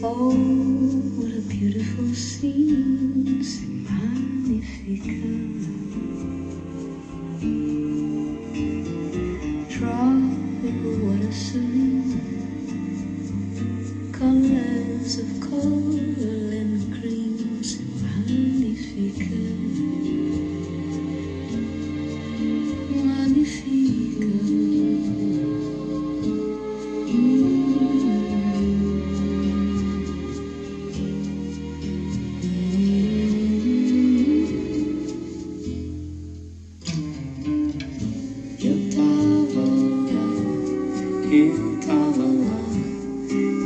Oh, what a beautiful scene, c'est magnifique. Tropical water serene, colors of coral and cream, c'est magnifique. Magnifique.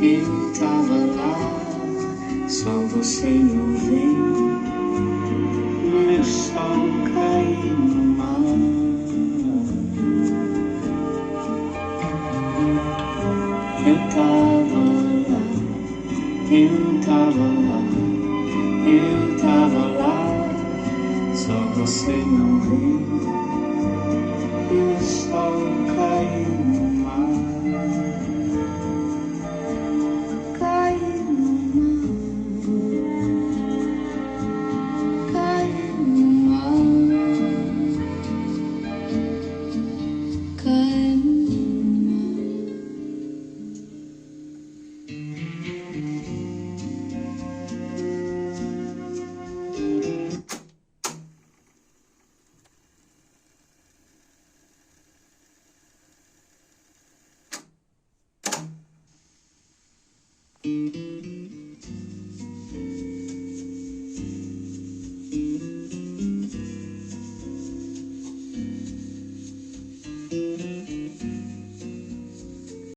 Eu tava lá, só você não veio, meu sol caiu no mar. Eu tava lá, eu tava lá, eu tava lá, só você não veio, meu sol caiu no mar.